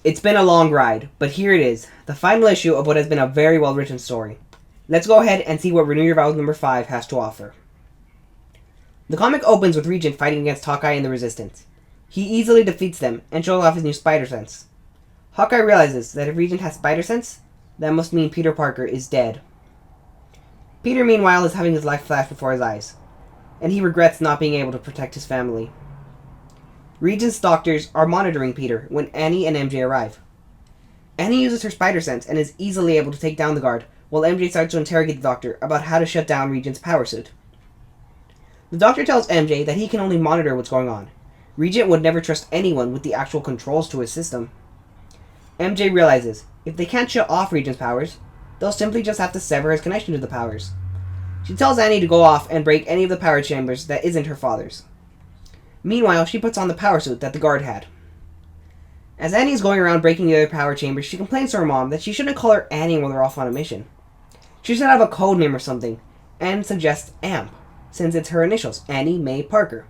It's been a long ride, but here it is, the final issue of what has been a very well written story. Let's go ahead and see what Renew Your Vows number 5 has to offer. The comic opens with Regent fighting against Hawkeye and the Resistance. He easily defeats them and shows off his new spider sense. Hawkeye realizes that if Regent has spider sense, that must mean Peter Parker is dead. Peter, meanwhile, is having his life flash before his eyes, and he regrets not being able to protect his family. Regent's doctors are monitoring Peter when Annie and MJ arrive. Annie uses her spider sense and is easily able to take down the guard, while MJ starts to interrogate the doctor about how to shut down Regent's power suit. The doctor tells MJ that he can only monitor what's going on. Regent would never trust anyone with the actual controls to his system. MJ realizes if they can't shut off Regent's powers, they'll simply just have to sever his connection to the powers. She tells Annie to go off and break any of the power chambers that isn't her father's. Meanwhile, she puts on the power suit that the guard had. As Annie is going around breaking the other power chambers, she complains to her mom that she shouldn't call her Annie when they're off on a mission. She should have a code name or something, and suggests AMP, since it's her initials, Annie Mae Parker.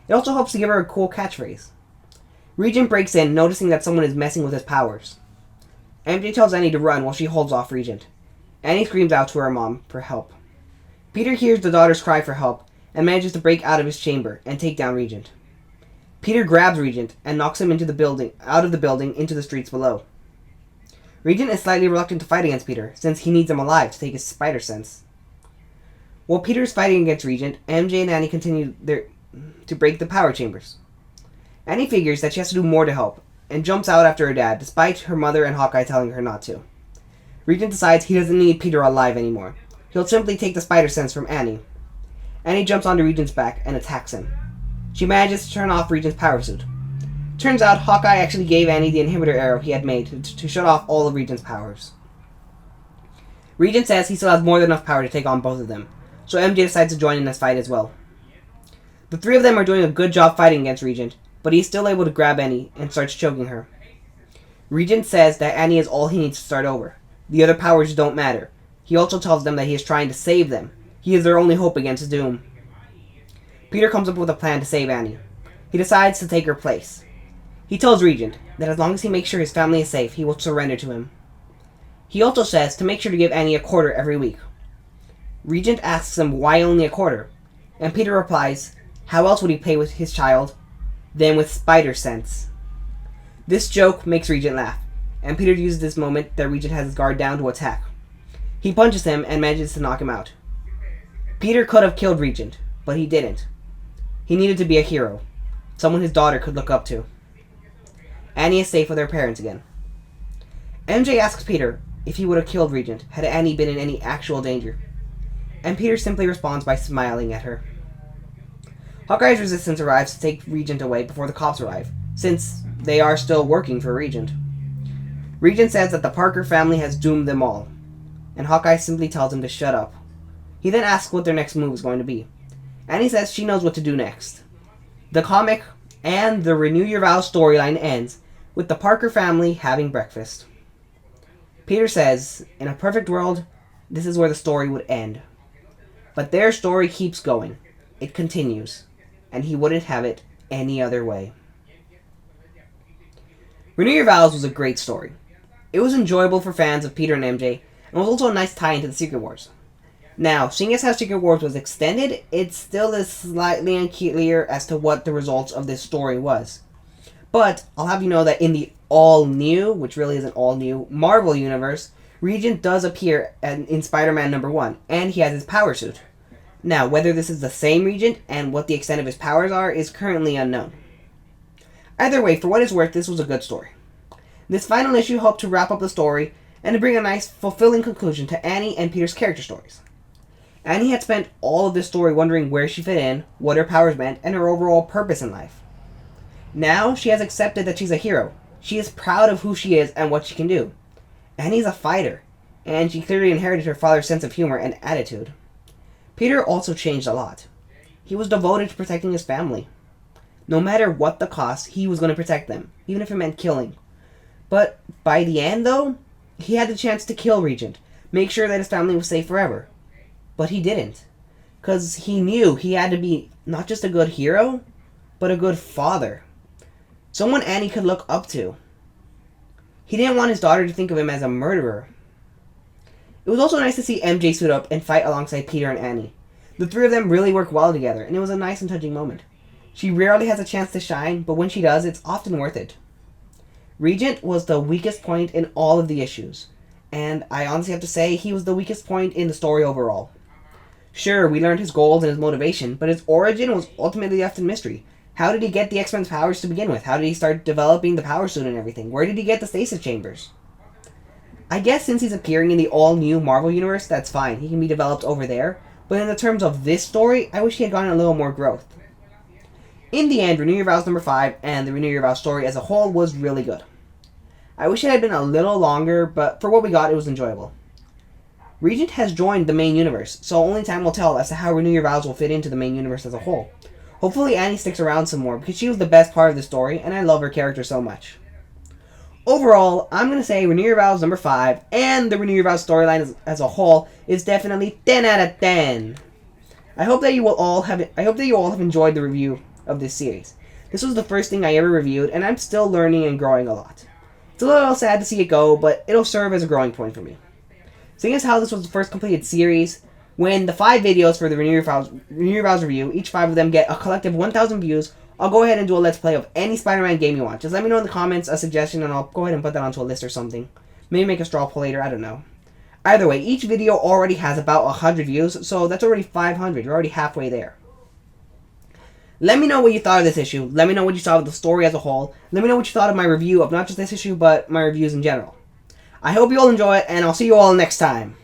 It also helps to give her a cool catchphrase. Regent breaks in, noticing that someone is messing with his powers. MJ tells Annie to run while she holds off Regent. Annie screams out to her mom for help. Peter hears the daughter's cry for help and manages to break out of his chamber and take down Regent. Peter grabs Regent and knocks him out of the building into the streets below. Regent is slightly reluctant to fight against Peter, since he needs him alive to take his spider sense. While Peter is fighting against Regent, MJ and Annie continue to break the power chambers. Annie figures that she has to do more to help, and jumps out after her dad, despite her mother and Hawkeye telling her not to. Regent decides he doesn't need Peter alive anymore. He'll simply take the spider sense from Annie. Annie jumps onto Regent's back and attacks him. She manages to turn off Regent's power suit. Turns out Hawkeye actually gave Annie the inhibitor arrow he had made to shut off all of Regent's powers. Regent says he still has more than enough power to take on both of them, so MJ decides to join in this fight as well. The three of them are doing a good job fighting against Regent, but he's still able to grab Annie and starts choking her. Regent says that Annie is all he needs to start over. The other powers don't matter. He also tells them that he is trying to save them. He is their only hope against doom. Peter comes up with a plan to save Annie. He decides to take her place. He tells Regent that as long as he makes sure his family is safe, he will surrender to him. He also says to make sure to give Annie a quarter every week. Regent asks him why only a quarter, and Peter replies, how else would he pay with his child than with spider sense? This joke makes Regent laugh, and Peter uses this moment that Regent has his guard down to attack. He punches him and manages to knock him out. Peter could have killed Regent, but he didn't. He needed to be a hero, someone his daughter could look up to. Annie is safe with her parents again. MJ asks Peter if he would have killed Regent had Annie been in any actual danger, and Peter simply responds by smiling at her. Hawkeye's resistance arrives to take Regent away before the cops arrive, since they are still working for Regent. Regent says that the Parker family has doomed them all, and Hawkeye simply tells him to shut up. He then asks what their next move is going to be. Annie says she knows what to do next. The comic and the Renew Your Vows storyline ends with the Parker family having breakfast. Peter says, in a perfect world, this is where the story would end. But their story keeps going. It continues. And he wouldn't have it any other way. Renew Your Vows was a great story. It was enjoyable for fans of Peter and MJ, and was also a nice tie into the Secret Wars. Now, seeing as how Secret Wars was extended, it still is slightly unclear as to what the results of this story was. But I'll have you know that in the all-new, which really isn't all-new, Marvel Universe, Regent does appear in Spider-Man #1, and he has his power suit. Now, whether this is the same Regent and what the extent of his powers are is currently unknown. Either way, for what it's worth, this was a good story. This final issue helped to wrap up the story and to bring a nice, fulfilling conclusion to Annie and Peter's character stories. Annie had spent all of this story wondering where she fit in, what her powers meant, and her overall purpose in life. Now, she has accepted that she's a hero. She is proud of who she is and what she can do. Annie's a fighter, and she clearly inherited her father's sense of humor and attitude. Peter also changed a lot. He was devoted to protecting his family. No matter what the cost, he was going to protect them, even if it meant killing. But by the end, though, he had the chance to kill Regent, make sure that his family was safe forever. But he didn't, because he knew he had to be not just a good hero, but a good father. Someone Annie could look up to. He didn't want his daughter to think of him as a murderer. It was also nice to see MJ suit up and fight alongside Peter and Annie. The three of them really work well together, and it was a nice and touching moment. She rarely has a chance to shine, but when she does, it's often worth it. Regent was the weakest point in all of the issues, and I honestly have to say he was the weakest point in the story overall. Sure, we learned his goals and his motivation, but his origin was ultimately left in mystery. How did he get the X-Men's powers to begin with? How did he start developing the power suit and everything? Where did he get the stasis chambers? I guess since he's appearing in the all-new Marvel Universe, that's fine. He can be developed over there. But in the terms of this story, I wish he had gotten a little more growth. In the end, Renew Your Vows number 5 and the Renew Your Vows story as a whole was really good. I wish it had been a little longer, but for what we got, it was enjoyable. Regent has joined the main universe, so only time will tell as to how Renew Your Vows will fit into the main universe as a whole. Hopefully Annie sticks around some more, because she was the best part of the story, and I love her character so much. Overall, I'm going to say Renew Your Vows number 5 and the Renew Your Vows storyline as a whole is definitely 10 out of 10. I hope that you all have enjoyed the review of this series. This was the first thing I ever reviewed, and I'm still learning and growing a lot. It's a little sad to see it go, but it'll serve as a growing point for me. Seeing as how this was the first completed series, when the 5 videos for the Renew Your Vows review, each 5 of them get a collective 1,000 views, I'll go ahead and do a Let's Play of any Spider-Man game you want. Just let me know in the comments a suggestion and I'll go ahead and put that onto a list or something. Maybe make a straw poll later, I don't know. Either way, each video already has about 100 views, so that's already 500. You're already halfway there. Let me know what you thought of this issue. Let me know what you thought of the story as a whole. Let me know what you thought of my review of not just this issue, but my reviews in general. I hope you all enjoy it, and I'll see you all next time.